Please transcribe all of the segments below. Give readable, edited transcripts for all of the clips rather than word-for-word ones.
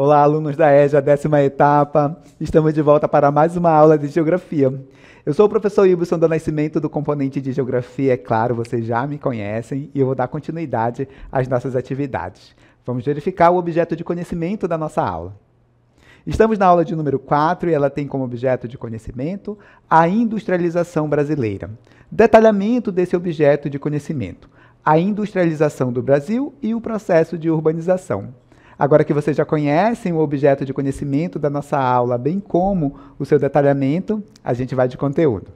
Olá, alunos da EJA, 10ª etapa. Estamos de volta para mais uma aula de Geografia. Eu sou o professor Ilson do Nascimento do componente de Geografia. É claro, vocês já me conhecem e eu vou dar continuidade às nossas atividades. Vamos verificar o objeto de conhecimento da nossa aula. Estamos na aula de número 4 e ela tem como objeto de conhecimento a industrialização brasileira. Detalhamento desse objeto de conhecimento, a industrialização do Brasil e o processo de urbanização. Agora que vocês já conhecem o objeto de conhecimento da nossa aula, bem como o seu detalhamento, a gente vai de conteúdo.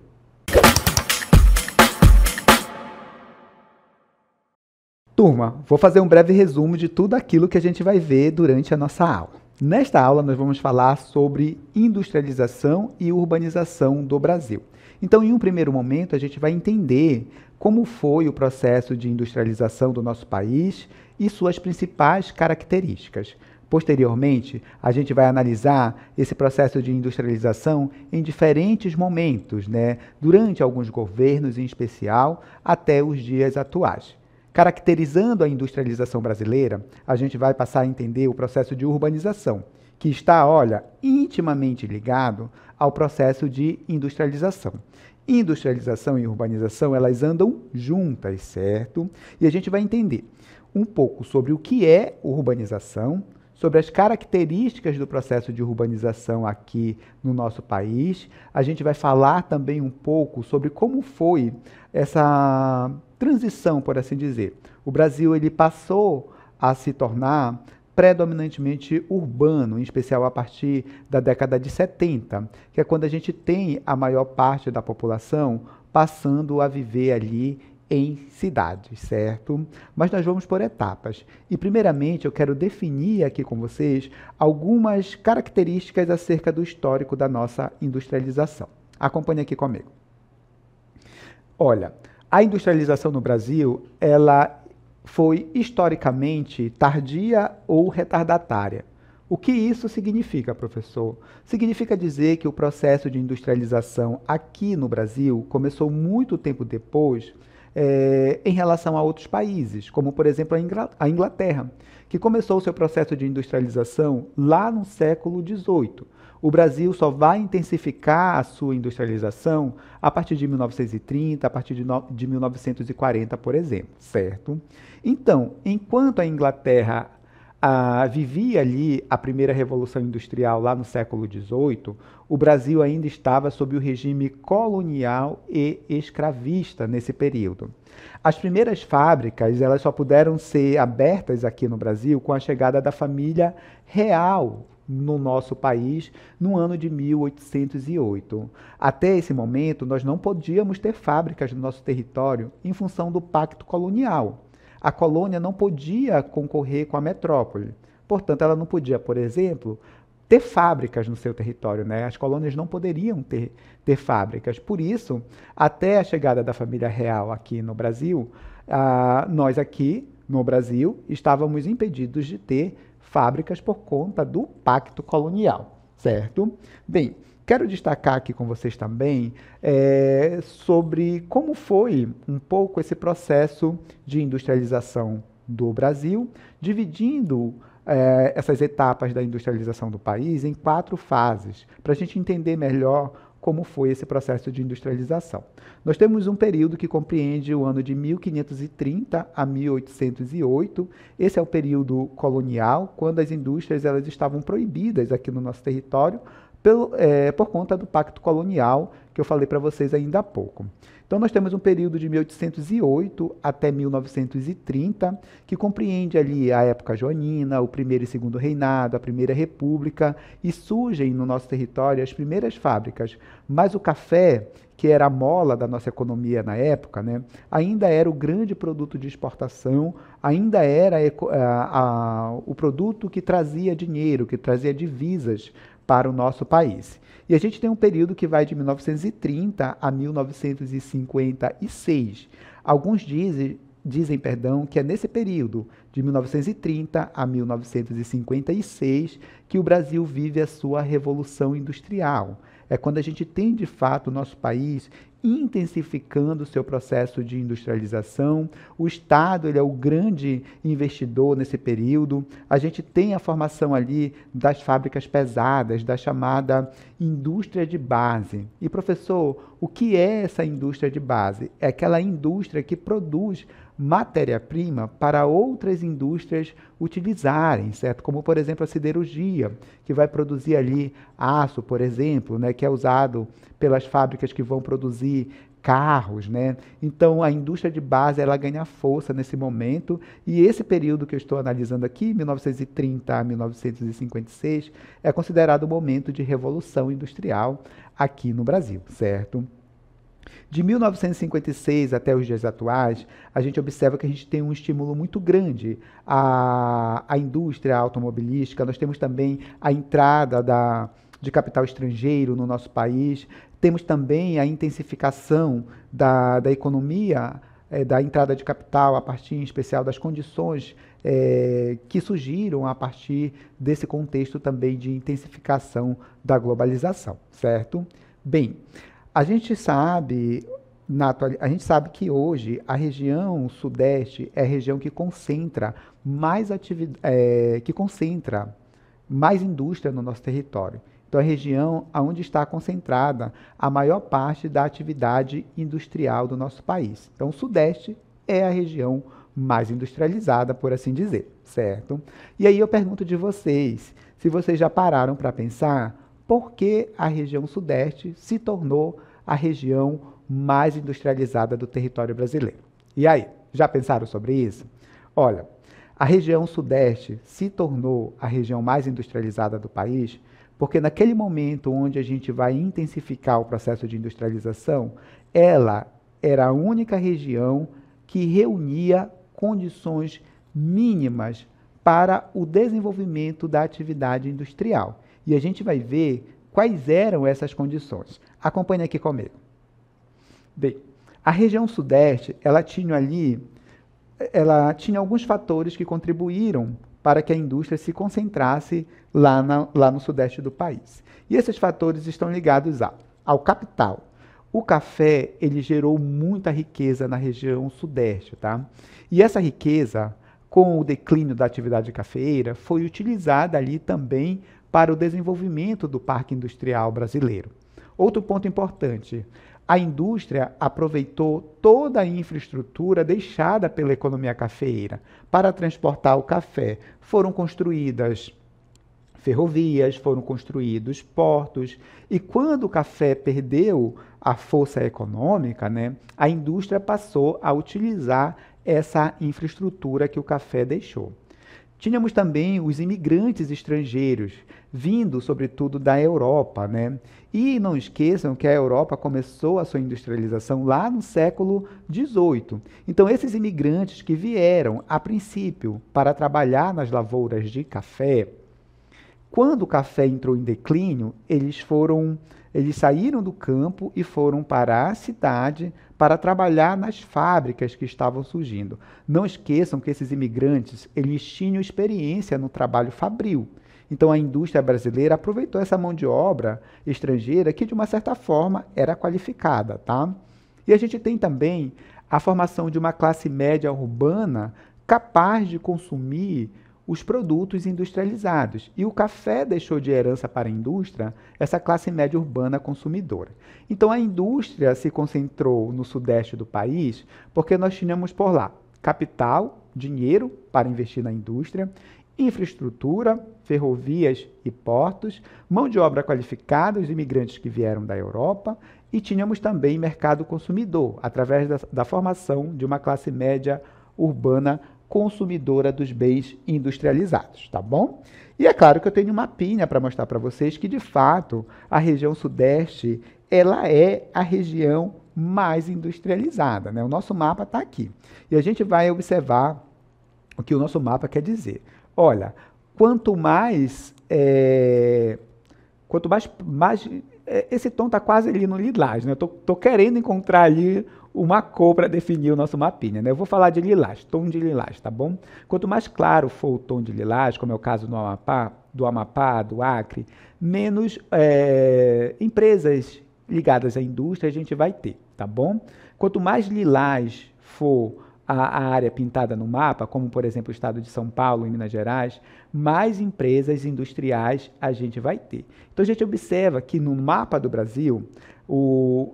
Turma, vou fazer um breve resumo de tudo aquilo que a gente vai ver durante a nossa aula. Nesta aula, nós vamos falar sobre industrialização e urbanização do Brasil. Então, em um primeiro momento, a gente vai entender como foi o processo de industrialização do nosso país e suas principais características. Posteriormente, a gente vai analisar esse processo de industrialização em diferentes momentos, durante alguns governos em especial, até os dias atuais. Caracterizando a industrialização brasileira, a gente vai passar a entender o processo de urbanização, que está, intimamente ligado ao processo de industrialização. Industrialização e urbanização, elas andam juntas, certo? E a gente vai entender um pouco sobre o que é urbanização, sobre as características do processo de urbanização aqui no nosso país. A gente vai falar também um pouco sobre como foi essa transição, por assim dizer. O Brasil ele passou a se tornar predominantemente urbano, em especial a partir da década de 70, que é quando a gente tem a maior parte da população passando a viver ali em cidades, certo? Mas nós vamos por etapas. E, primeiramente, eu quero definir aqui com vocês algumas características acerca do histórico da nossa industrialização. Acompanhe aqui comigo. Olha, a industrialização no Brasil, ela foi historicamente tardia ou retardatária. O que isso significa, professor? Significa dizer que o processo de industrialização aqui no Brasil começou muito tempo depois em relação a outros países, como, por exemplo, a Inglaterra, que começou o seu processo de industrialização lá no século XVIII. O Brasil só vai intensificar a sua industrialização a partir de 1930, a partir de 1940, por exemplo, certo? Então, enquanto a Inglaterra vivia ali a primeira revolução industrial lá no século XVIII, o Brasil ainda estava sob o regime colonial e escravista nesse período. As primeiras fábricas elas só puderam ser abertas aqui no Brasil com a chegada da família real no nosso país no ano de 1808. Até esse momento, nós não podíamos ter fábricas no nosso território em função do pacto colonial. A colônia não podia concorrer com a metrópole. Portanto, ela não podia, por exemplo, ter fábricas no seu território, As colônias não poderiam ter fábricas. Por isso, até a chegada da família real aqui no Brasil, nós aqui no Brasil estávamos impedidos de ter fábricas por conta do pacto colonial, certo? Bem, quero destacar aqui com vocês também sobre como foi um pouco esse processo de industrialização do Brasil, dividindo essas etapas da industrialização do país em 4 fases, para a gente entender melhor como foi esse processo de industrialização. Nós temos um período que compreende o ano de 1530 a 1808. Esse é o período colonial, quando as indústrias elas estavam proibidas aqui no nosso território por conta do pacto colonial que eu falei para vocês ainda há pouco. Então, nós temos um período de 1808 até 1930, que compreende ali a época joanina, o primeiro e segundo reinado, a primeira república, e surgem no nosso território as primeiras fábricas. Mas o café, que era a mola da nossa economia na época, ainda era o grande produto de exportação, ainda era o produto que trazia dinheiro, que trazia divisas para o nosso país. E a gente tem um período que vai de 1930 a 1956. Alguns dizem, que é nesse período, de 1930 a 1956, que o Brasil vive a sua revolução industrial. É quando a gente tem, de fato, o nosso país intensificando o seu processo de industrialização. O Estado, ele é o grande investidor nesse período. A gente tem a formação ali das fábricas pesadas, da chamada indústria de base. E, professor, o que é essa indústria de base? É aquela indústria que produz matéria-prima para outras indústrias utilizarem, certo? Como, por exemplo, a siderurgia, que vai produzir ali aço, por exemplo, né, que é usado pelas fábricas que vão produzir carros, né? Então, a indústria de base, ela ganha força nesse momento, e esse período que eu estou analisando aqui, 1930 a 1956, é considerado o momento de revolução industrial aqui no Brasil, certo? De 1956 até os dias atuais, a gente observa que a gente tem um estímulo muito grande à indústria automobilística. Nós temos também a entrada de capital estrangeiro no nosso país. Temos também a intensificação da economia, da entrada de capital a partir, em especial, das condições que surgiram a partir desse contexto também de intensificação da globalização, certo? Bem, a gente sabe, a gente sabe que hoje a região sudeste é a região que concentra mais indústria no nosso território. Então, é a região onde está concentrada a maior parte da atividade industrial do nosso país. Então, o sudeste é a região mais industrializada, por assim dizer, certo? E aí eu pergunto de vocês, se vocês já pararam para pensar por que a região sudeste se tornou a região mais industrializada do território brasileiro. E aí, já pensaram sobre isso? Olha, a região sudeste se tornou a região mais industrializada do país porque naquele momento onde a gente vai intensificar o processo de industrialização, ela era a única região que reunia condições mínimas para o desenvolvimento da atividade industrial. E a gente vai ver quais eram essas condições. Acompanhe aqui comigo. Bem, a região sudeste, ela tinha alguns fatores que contribuíram para que a indústria se concentrasse lá no sudeste do país. E esses fatores estão ligados ao capital. O café, ele gerou muita riqueza na região sudeste, tá? E essa riqueza, com o declínio da atividade cafeeira, foi utilizada ali também para o desenvolvimento do parque industrial brasileiro. Outro ponto importante, a indústria aproveitou toda a infraestrutura deixada pela economia cafeeira para transportar o café. Foram construídas ferrovias, foram construídos portos, e quando o café perdeu a força econômica, né, a indústria passou a utilizar essa infraestrutura que o café deixou. Tínhamos também os imigrantes estrangeiros, vindo sobretudo da Europa, né? E não esqueçam que a Europa começou a sua industrialização lá no século XVIII. Então, esses imigrantes que vieram, a princípio, para trabalhar nas lavouras de café, quando o café entrou em declínio, eles saíram do campo e foram para a cidade para trabalhar nas fábricas que estavam surgindo. Não esqueçam que esses imigrantes, eles tinham experiência no trabalho fabril. Então, a indústria brasileira aproveitou essa mão de obra estrangeira que, de uma certa forma, era qualificada, tá? E a gente tem também a formação de uma classe média urbana capaz de consumir os produtos industrializados. E o café deixou de herança para a indústria essa classe média urbana consumidora. Então, a indústria se concentrou no sudeste do país porque nós tínhamos por lá capital, dinheiro para investir na indústria, infraestrutura, ferrovias e portos, mão de obra qualificada, os imigrantes que vieram da Europa, e tínhamos também mercado consumidor, através da formação de uma classe média urbana consumidora dos bens industrializados, tá bom? E é claro que eu tenho uma mapinha para mostrar para vocês que, de fato, a região sudeste, ela é a região mais industrializada, né? O nosso mapa está aqui. E a gente vai observar o que o nosso mapa quer dizer. Olha, quanto mais esse tom está quase ali no lilás, né? Eu tô querendo encontrar ali uma cor para definir o nosso mapinha, né? Eu vou falar de lilás, tom de lilás, tá bom? Quanto mais claro for o tom de lilás, como é o caso do Amapá, do Acre, menos empresas ligadas à indústria a gente vai ter, tá bom? Quanto mais lilás for a área pintada no mapa, como por exemplo o estado de São Paulo e Minas Gerais, mais empresas industriais a gente vai ter. Então a gente observa que no mapa do Brasil,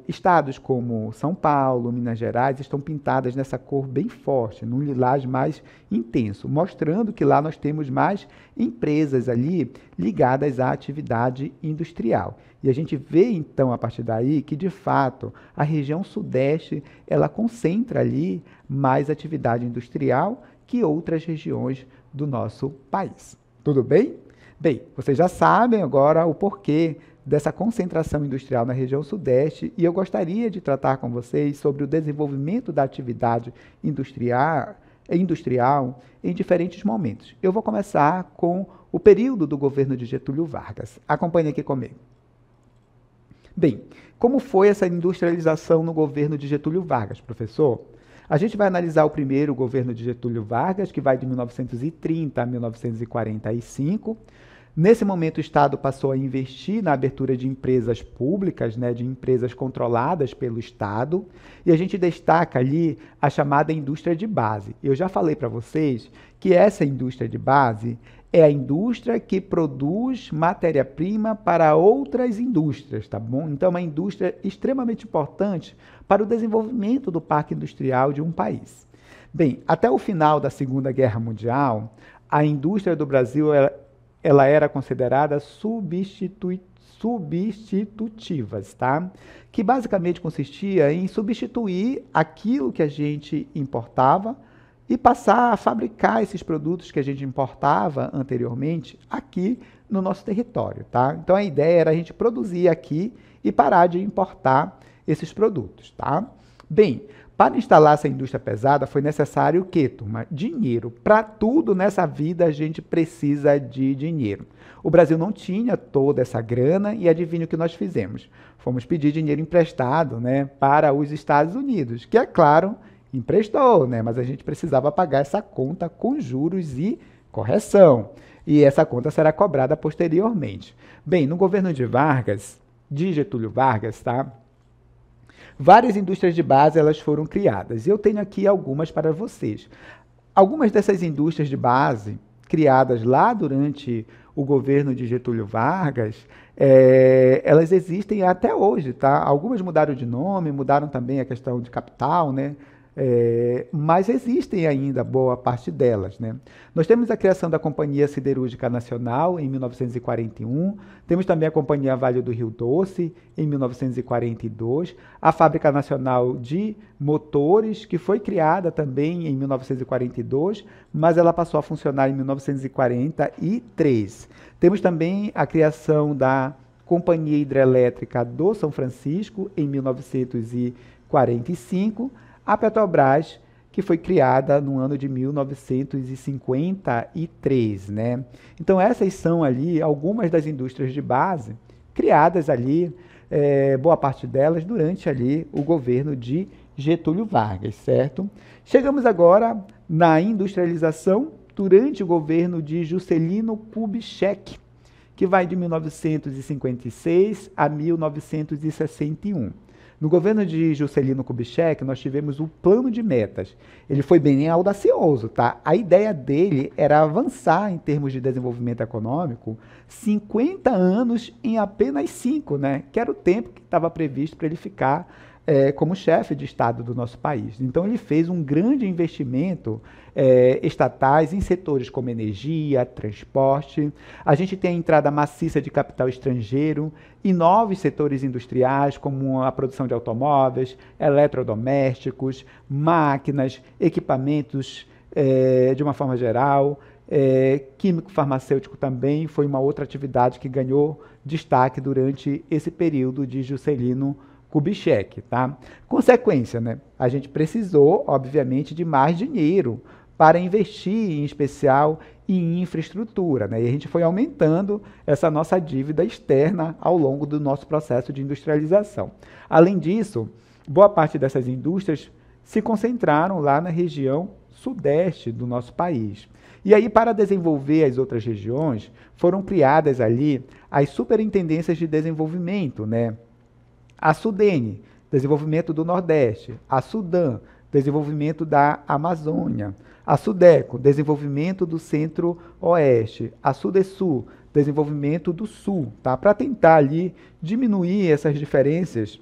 estados como São Paulo, Minas Gerais estão pintadas nessa cor bem forte, num lilás mais intenso, mostrando que lá nós temos mais empresas ali ligadas à atividade industrial. E a gente vê então a partir daí que de fato a região sudeste ela concentra ali mais atividade industrial que outras regiões do nosso país. Tudo bem? Bem, vocês já sabem agora o porquê dessa concentração industrial na região sudeste e eu gostaria de tratar com vocês sobre o desenvolvimento da atividade industrial em diferentes momentos. Eu vou começar com o período do governo de Getúlio Vargas. Acompanhe aqui comigo. Bem, como foi essa industrialização no governo de Getúlio Vargas, professor? A gente vai analisar o primeiro governo de Getúlio Vargas, que vai de 1930 a 1945. Nesse momento, o Estado passou a investir na abertura de empresas públicas, né, de empresas controladas pelo Estado, e a gente destaca ali a chamada indústria de base. Eu já falei para vocês que essa indústria de base é a indústria que produz matéria-prima para outras indústrias, tá bom? Então, é uma indústria extremamente importante para o desenvolvimento do parque industrial de um país. Bem, até o final da Segunda Guerra Mundial, a indústria do Brasil ela era considerada substitutivas, tá? Que basicamente consistia em substituir aquilo que a gente importava e passar a fabricar esses produtos que a gente importava anteriormente aqui no nosso território, tá? Então a ideia era a gente produzir aqui e parar de importar esses produtos, tá? Bem, para instalar essa indústria pesada foi necessário o quê, turma? Dinheiro. Para tudo nessa vida a gente precisa de dinheiro. O Brasil não tinha toda essa grana e adivinha o que nós fizemos? Fomos pedir dinheiro emprestado, né, para os Estados Unidos, que é claro, emprestou, né, mas a gente precisava pagar essa conta com juros e correção. E essa conta será cobrada posteriormente. Bem, no governo de Getúlio Vargas, tá? Várias indústrias de base elas foram criadas. E eu tenho aqui algumas para vocês. Algumas dessas indústrias de base, criadas lá durante o governo de Getúlio Vargas, elas existem até hoje, tá? Algumas mudaram de nome, mudaram também a questão de capital, né? Mas existem ainda boa parte delas, né? Nós temos a criação da Companhia Siderúrgica Nacional em 1941, temos também a Companhia Vale do Rio Doce em 1942, a Fábrica Nacional de Motores, que foi criada também em 1942, mas ela passou a funcionar em 1943. Temos também a criação da Companhia Hidrelétrica do São Francisco em 1945, a Petrobras, que foi criada no ano de 1953, né? Então, essas são ali algumas das indústrias de base criadas ali, boa parte delas durante ali o governo de Getúlio Vargas, certo? Chegamos agora na industrialização durante o governo de Juscelino Kubitschek, que vai de 1956 a 1961. No governo de Juscelino Kubitschek, nós tivemos o plano de metas. Ele foi bem audacioso, tá? A ideia dele era avançar em termos de desenvolvimento econômico 50 anos em apenas 5, né? Que era o tempo que estava previsto para ele ficar como chefe de Estado do nosso país. Então, ele fez um grande investimento estatais em setores como energia, transporte. A gente tem a entrada maciça de capital estrangeiro em novos setores industriais, como a produção de automóveis, eletrodomésticos, máquinas, equipamentos de uma forma geral. Químico farmacêutico também foi uma outra atividade que ganhou destaque durante esse período de Juscelino Kubitschek, tá? Consequência, né? A gente precisou, obviamente, de mais dinheiro para investir, em especial, em infraestrutura, né? E a gente foi aumentando essa nossa dívida externa ao longo do nosso processo de industrialização. Além disso, boa parte dessas indústrias se concentraram lá na região sudeste do nosso país. E aí, para desenvolver as outras regiões, foram criadas ali as superintendências de desenvolvimento, né? A Sudene, desenvolvimento do Nordeste. A Sudam, desenvolvimento da Amazônia. A Sudeco, desenvolvimento do Centro-Oeste. A Sudesul, desenvolvimento do Sul, tá? Para tentar ali diminuir essas diferenças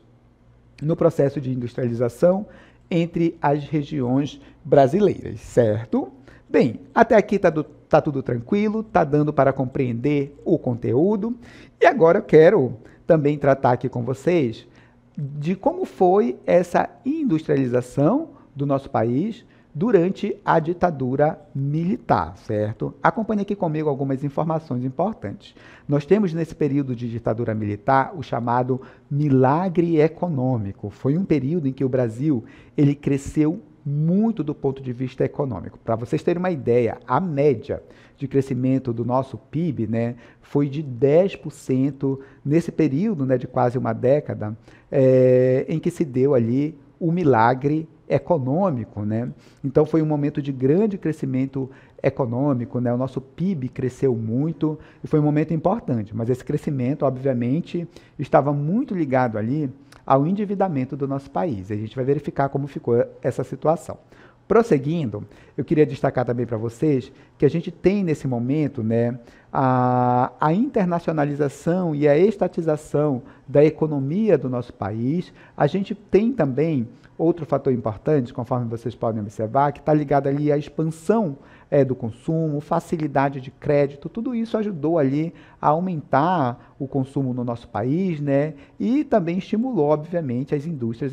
no processo de industrialização entre as regiões brasileiras, certo? Bem, até aqui tá tudo tranquilo, tá dando para compreender o conteúdo. E agora eu quero também tratar aqui com vocês de como foi essa industrialização do nosso país durante a ditadura militar, certo? Acompanhe aqui comigo algumas informações importantes. Nós temos nesse período de ditadura militar o chamado milagre econômico. Foi um período em que o Brasil ele cresceu muito do ponto de vista econômico. Para vocês terem uma ideia, a média de crescimento do nosso PIB, né, foi de 10% nesse período, né, de quase uma década, em que se deu ali o milagre econômico, né? Então foi um momento de grande crescimento econômico, né? O nosso PIB cresceu muito e foi um momento importante, mas esse crescimento, obviamente, estava muito ligado ali ao endividamento do nosso país. A gente vai verificar como ficou essa situação. Prosseguindo, eu queria destacar também para vocês que a gente tem nesse momento, né, a internacionalização e a estatização da economia do nosso país. A gente tem também outro fator importante, conforme vocês podem observar, que está ligado ali à expansão do consumo, facilidade de crédito, tudo isso ajudou ali a aumentar o consumo no nosso país, né? E também estimulou, obviamente, as indústrias,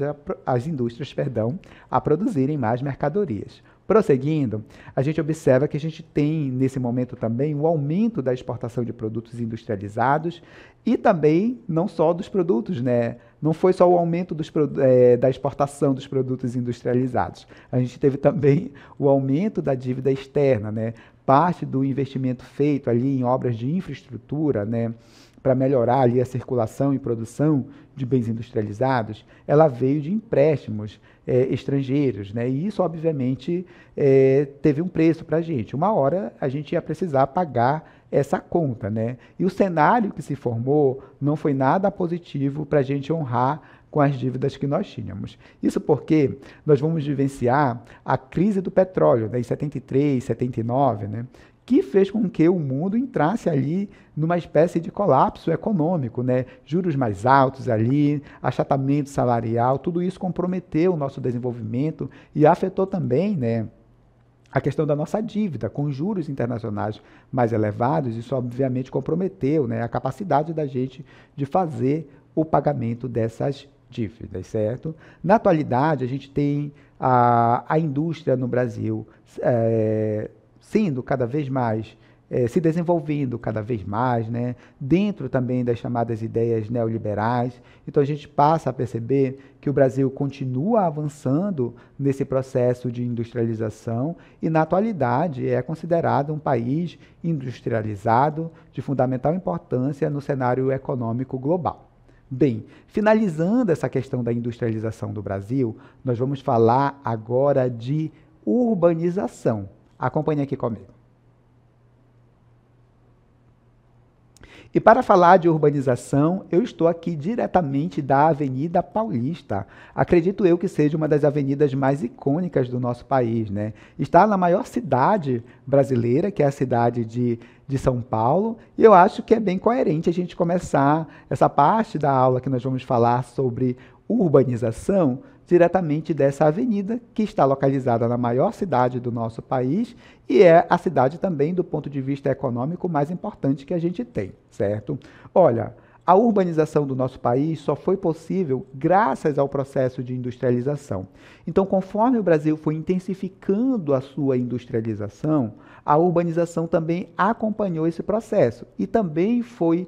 a produzirem mais mercadorias. Prosseguindo, a gente observa que a gente tem, nesse momento também, o aumento da exportação de produtos industrializados e também, não só dos produtos, né? Não foi só o aumento da exportação dos produtos industrializados. A gente teve também o aumento da dívida externa, né? Parte do investimento feito ali em obras de infraestrutura, né, para melhorar ali a circulação e produção de bens industrializados, ela veio de empréstimos estrangeiros, né? E isso, obviamente, teve um preço para a gente. Uma hora a gente ia precisar pagar essa conta, né? E o cenário que se formou não foi nada positivo para a gente honrar com as dívidas que nós tínhamos. Isso porque nós vamos vivenciar a crise do petróleo, né, em 73, 79, né? Que fez com que o mundo entrasse ali numa espécie de colapso econômico, né? Juros mais altos ali, achatamento salarial, tudo isso comprometeu o nosso desenvolvimento e afetou também, né, a questão da nossa dívida, com juros internacionais mais elevados. Isso obviamente comprometeu, né, a capacidade da gente de fazer o pagamento dessas dívidas, certo? Na atualidade, a gente tem a indústria no Brasil sendo cada vez mais, se desenvolvendo cada vez mais, né, dentro também das chamadas ideias neoliberais. Então a gente passa a perceber que o Brasil continua avançando nesse processo de industrialização e, na atualidade, é considerado um país industrializado de fundamental importância no cenário econômico global. Bem, finalizando essa questão da industrialização do Brasil, nós vamos falar agora de urbanização. Acompanhe aqui comigo. E para falar de urbanização, eu estou aqui diretamente da Avenida Paulista. Acredito eu que seja uma das avenidas mais icônicas do nosso país, né? Está na maior cidade brasileira, que é a cidade de São Paulo, e eu acho que é bem coerente a gente começar essa parte da aula que nós vamos falar sobre urbanização diretamente dessa avenida, que está localizada na maior cidade do nosso país e é a cidade também, do ponto de vista econômico, mais importante que a gente tem, certo? Olha, a urbanização do nosso país só foi possível graças ao processo de industrialização. Então, conforme o Brasil foi intensificando a sua industrialização, a urbanização também acompanhou esse processo e também foi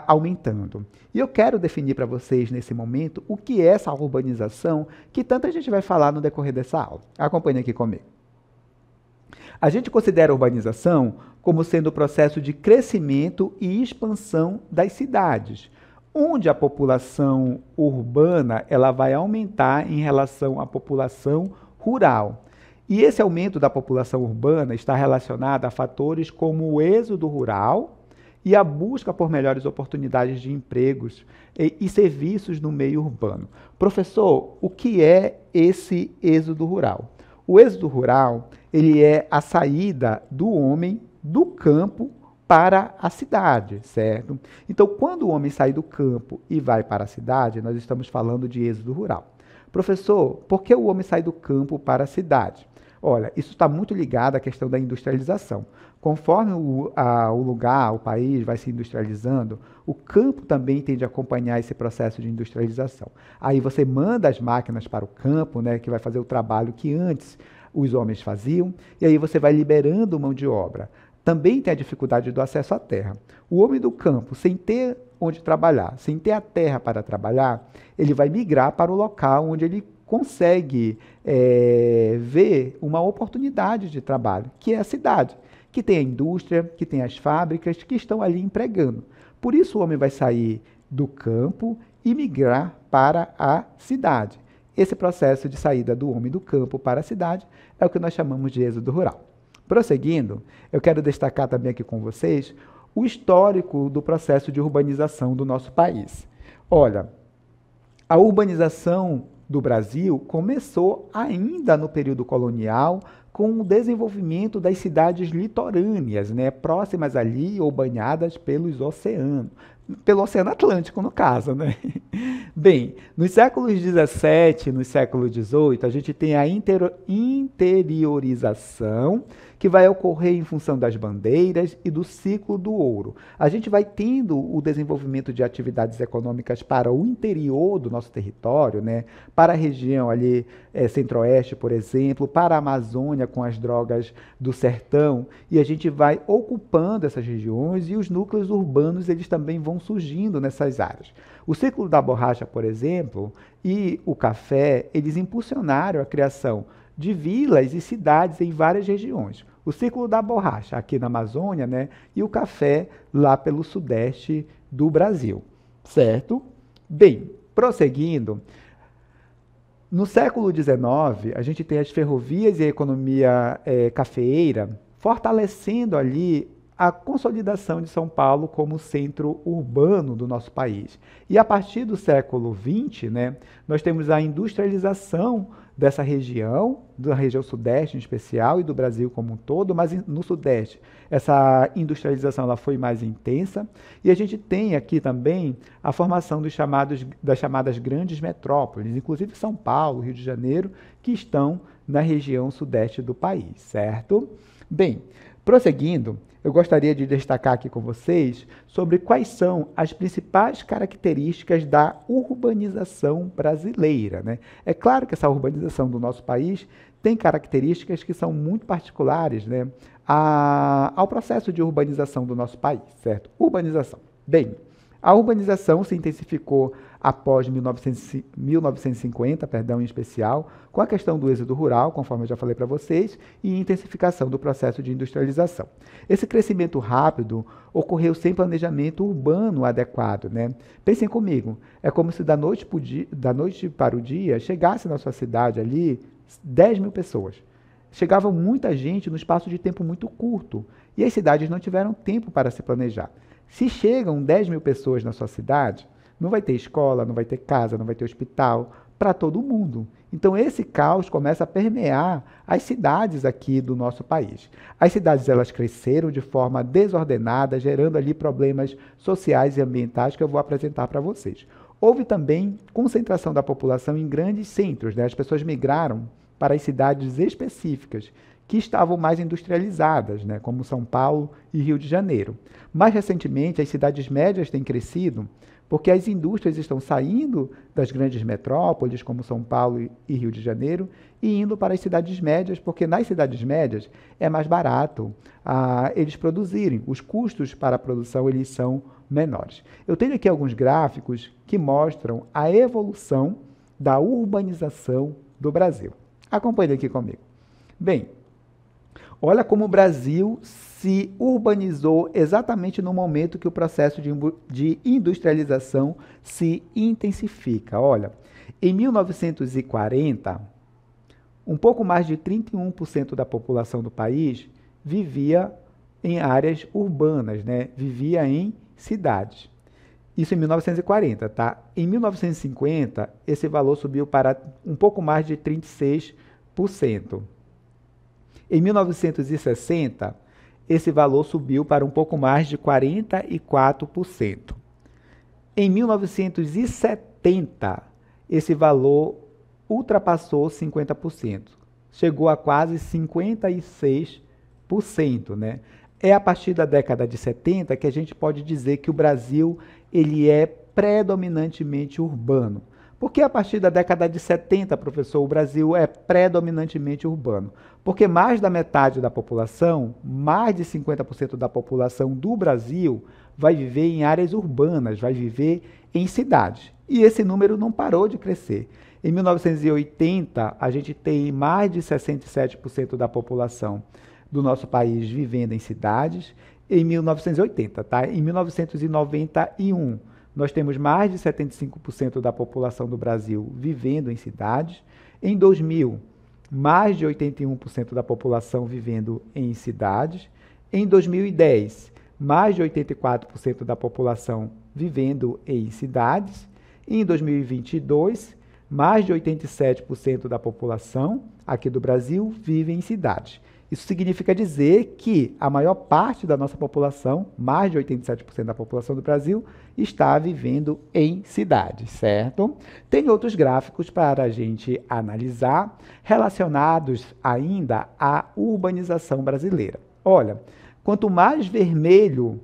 aumentando. E eu quero definir para vocês, nesse momento, o que é essa urbanização que tanta gente vai falar no decorrer dessa aula. Acompanhe aqui comigo. A gente considera a urbanização como sendo o processo de crescimento e expansão das cidades, onde a população urbana ela vai aumentar em relação à população rural. E esse aumento da população urbana está relacionado a fatores como o êxodo rural, e a busca por melhores oportunidades de empregos e serviços no meio urbano. Professor, o que é esse êxodo rural? O êxodo rural, ele é a saída do homem do campo para a cidade, certo? Então, quando o homem sai do campo e vai para a cidade, nós estamos falando de êxodo rural. Professor, por que o homem sai do campo para a cidade? Olha, isso está muito ligado à questão da industrialização. Conforme o lugar, o país vai se industrializando, o campo também tende a acompanhar esse processo de industrialização. Aí você manda as máquinas para o campo, né, que vai fazer o trabalho que antes os homens faziam, e aí você vai liberando mão de obra. Também tem a dificuldade do acesso à terra. O homem do campo, sem ter onde trabalhar, sem ter a terra para trabalhar, ele vai migrar para o local onde ele consegue ver uma oportunidade de trabalho, que é a cidade, que tem a indústria, que tem as fábricas, que estão ali empregando. Por isso o homem vai sair do campo e migrar para a cidade. Esse processo de saída do homem do campo para a cidade é o que nós chamamos de êxodo rural. Prosseguindo, eu quero destacar também aqui com vocês o histórico do processo de urbanização do nosso país. Olha, a urbanização do Brasil começou ainda no período colonial com o desenvolvimento das cidades litorâneas, né, próximas ali ou banhadas pelos oceanos, pelo Oceano Atlântico, no caso, né? Bem, nos séculos XVII, no século XVIII, a gente tem a interiorização que vai ocorrer em função das bandeiras e do ciclo do ouro. A gente vai tendo o desenvolvimento de atividades econômicas para o interior do nosso território, né? Para a região ali centro-oeste, por exemplo, para a Amazônia com as drogas do sertão, e a gente vai ocupando essas regiões e os núcleos urbanos eles também vão surgindo nessas áreas. O ciclo da borracha, por exemplo, e o café, eles impulsionaram a criação de vilas e cidades em várias regiões. O ciclo da borracha aqui na Amazônia, né, e o café lá pelo sudeste do Brasil, certo? Bem, prosseguindo, no século XIX, a gente tem as ferrovias e a economia cafeeira, fortalecendo ali a consolidação de São Paulo como centro urbano do nosso país. E a partir do século XX, né, nós temos a industrialização dessa região, da região sudeste em especial e do Brasil como um todo, mas no sudeste essa industrialização ela foi mais intensa e a gente tem aqui também a formação das chamadas grandes metrópoles, inclusive São Paulo, Rio de Janeiro, que estão na região sudeste do país, certo? Bem, prosseguindo, eu gostaria de destacar aqui com vocês sobre quais são as principais características da urbanização brasileira, né? É claro que essa urbanização do nosso país tem características que são muito particulares, né, ao processo de urbanização do nosso país, certo? Urbanização. Bem, a urbanização se intensificou após 1950, em especial, com a questão do êxodo rural, conforme eu já falei para vocês, e intensificação do processo de industrialização. Esse crescimento rápido ocorreu sem planejamento urbano adequado, né? Pensem comigo, é como se da noite para o dia chegasse na sua cidade ali 10 mil pessoas. Chegava muita gente no espaço de tempo muito curto, e as cidades não tiveram tempo para se planejar. Se chegam 10 mil pessoas na sua cidade, não vai ter escola, não vai ter casa, não vai ter hospital para todo mundo. Então esse caos começa a permear as cidades aqui do nosso país. As cidades elas cresceram de forma desordenada, gerando ali problemas sociais e ambientais que eu vou apresentar para vocês. Houve também concentração da população em grandes centros, né? As pessoas migraram para as cidades específicas que estavam mais industrializadas, né, como São Paulo e Rio de Janeiro. Mais recentemente, as cidades médias têm crescido porque as indústrias estão saindo das grandes metrópoles, como São Paulo e Rio de Janeiro, e indo para as cidades médias, porque nas cidades médias é mais barato eles produzirem. Os custos para a produção eles são menores. Eu tenho aqui alguns gráficos que mostram a evolução da urbanização do Brasil. Acompanhe aqui comigo. Bem, olha como o Brasil se urbanizou exatamente no momento que o processo de industrialização se intensifica. Olha, em 1940, um pouco mais de 31% da população do país vivia em áreas urbanas, né? Vivia em cidades. Isso em 1940, tá? Em 1950, esse valor subiu para um pouco mais de 36%. Em 1960, esse valor subiu para um pouco mais de 44%. Em 1970, esse valor ultrapassou 50%. Chegou a quase 56%, né? É a partir da década de 70 que a gente pode dizer que o Brasil ele é predominantemente urbano. Por que a partir da década de 70, professor, o Brasil é predominantemente urbano? Porque mais da metade da população, mais de 50% da população do Brasil, vai viver em áreas urbanas, vai viver em cidades. E esse número não parou de crescer. Em 1980, a gente tem mais de 67% da população do nosso país vivendo em cidades. Em 1980, tá? Em 1991, nós temos mais de 75% da população do Brasil vivendo em cidades. Em 2000, mais de 81% da população vivendo em cidades. Em 2010, mais de 84% da população vivendo em cidades. Em 2022, mais de 87% da população aqui do Brasil vive em cidades. Isso significa dizer que a maior parte da nossa população, mais de 87% da população do Brasil, está vivendo em cidades, certo? Tem outros gráficos para a gente analisar relacionados ainda à urbanização brasileira. Olha, quanto mais vermelho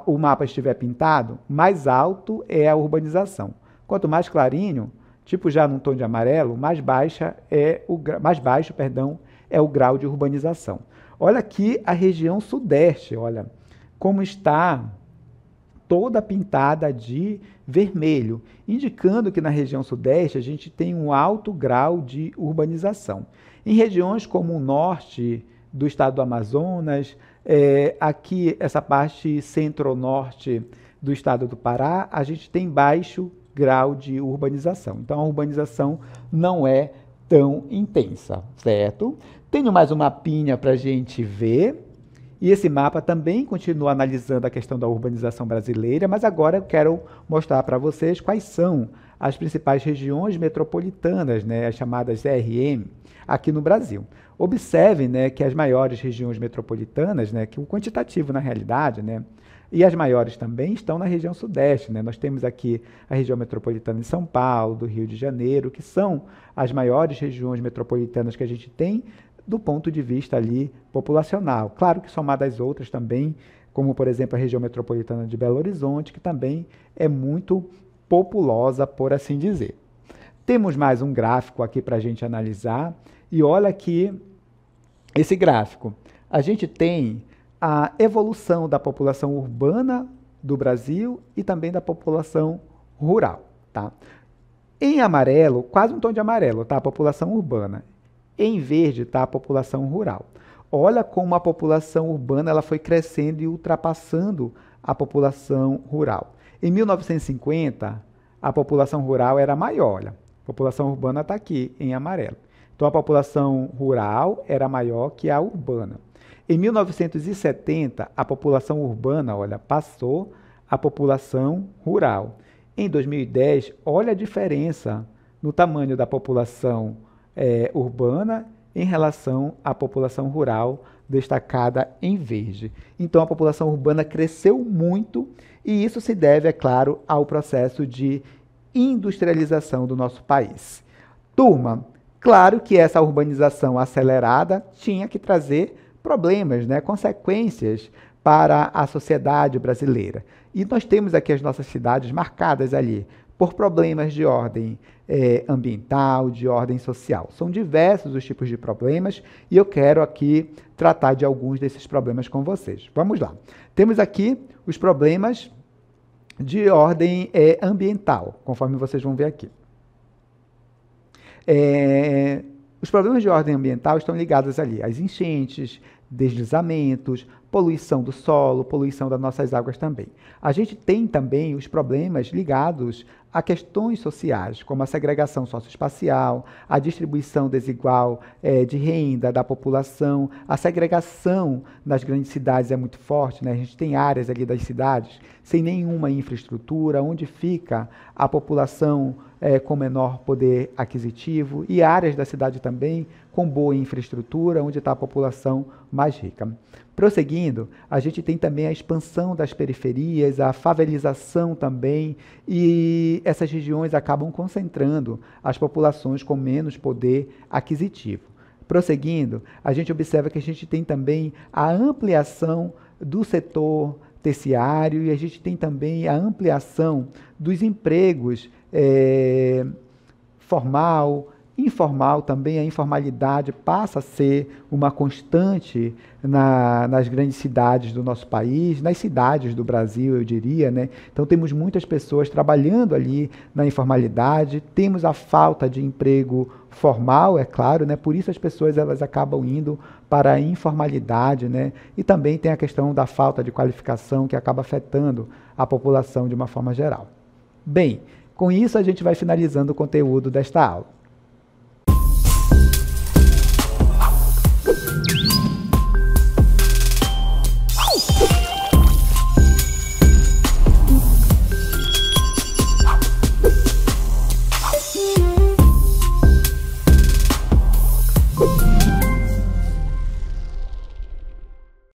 o mapa estiver pintado, mais alto é a urbanização. Quanto mais clarinho, tipo já num tom de amarelo, mais baixo é o grau de urbanização. Olha aqui a região sudeste, olha como está toda pintada de vermelho, indicando que na região sudeste a gente tem um alto grau de urbanização. Em regiões como o norte do estado do Amazonas, aqui essa parte centro-norte do estado do Pará, a gente tem baixo grau de urbanização. Então a urbanização não é tão intensa, certo? Tenho mais um mapinha para a gente ver. E esse mapa também continua analisando a questão da urbanização brasileira, mas agora eu quero mostrar para vocês quais são as principais regiões metropolitanas, né, as chamadas RM, aqui no Brasil. Observem, né, que as maiores regiões metropolitanas, né, que o quantitativo na realidade, né, e as maiores também estão na região sudeste, né? Nós temos aqui a região metropolitana de São Paulo, do Rio de Janeiro, que são as maiores regiões metropolitanas que a gente tem do ponto de vista ali populacional. Claro que somadas outras também, como por exemplo a região metropolitana de Belo Horizonte, que também é muito populosa, por assim dizer. Temos mais um gráfico aqui para a gente analisar, e olha aqui esse gráfico. A gente tem a evolução da população urbana do Brasil e também da população rural, tá? Em amarelo, quase um tom de amarelo, tá? A população urbana. Em verde está a população rural. Olha como a população urbana ela foi crescendo e ultrapassando a população rural. Em 1950, a população rural era maior. Olha, a população urbana está aqui, em amarelo. Então, a população rural era maior que a urbana. Em 1970, a população urbana, olha, passou a população rural. Em 2010, olha a diferença no tamanho da população urbana em relação à população rural destacada em verde. Então, a população urbana cresceu muito e isso se deve, é claro, ao processo de industrialização do nosso país. Turma, claro que essa urbanização acelerada tinha que trazer problemas, né, consequências para a sociedade brasileira. E nós temos aqui as nossas cidades marcadas ali por problemas de ordem ambiental, de ordem social. São diversos os tipos de problemas e eu quero aqui tratar de alguns desses problemas com vocês. Vamos lá. Temos aqui os problemas de ordem ambiental, conforme vocês vão ver aqui. Os problemas de ordem ambiental estão ligados ali às enchentes, deslizamentos, poluição do solo, poluição das nossas águas também. A gente tem também os problemas ligados a questões sociais, como a segregação socioespacial, a distribuição desigual de renda da população, a segregação nas grandes cidades é muito forte, né? A gente tem áreas ali das cidades sem nenhuma infraestrutura, onde fica a população com menor poder aquisitivo, e áreas da cidade também com boa infraestrutura, onde está a população mais rica. Prosseguindo, a gente tem também a expansão das periferias, a favelização também, e essas regiões acabam concentrando as populações com menos poder aquisitivo. Prosseguindo, a gente observa que a gente tem também a ampliação do setor terciário e a gente tem também a ampliação dos empregos formal, informal também. A informalidade passa a ser uma constante nas grandes cidades do nosso país, nas cidades do Brasil, eu diria, né? Então temos muitas pessoas trabalhando ali na informalidade, temos a falta de emprego formal, é claro, né? Por isso as pessoas elas acabam indo para a informalidade, né? E também tem a questão da falta de qualificação que acaba afetando a população de uma forma geral. Bem, com isso a gente vai finalizando o conteúdo desta aula.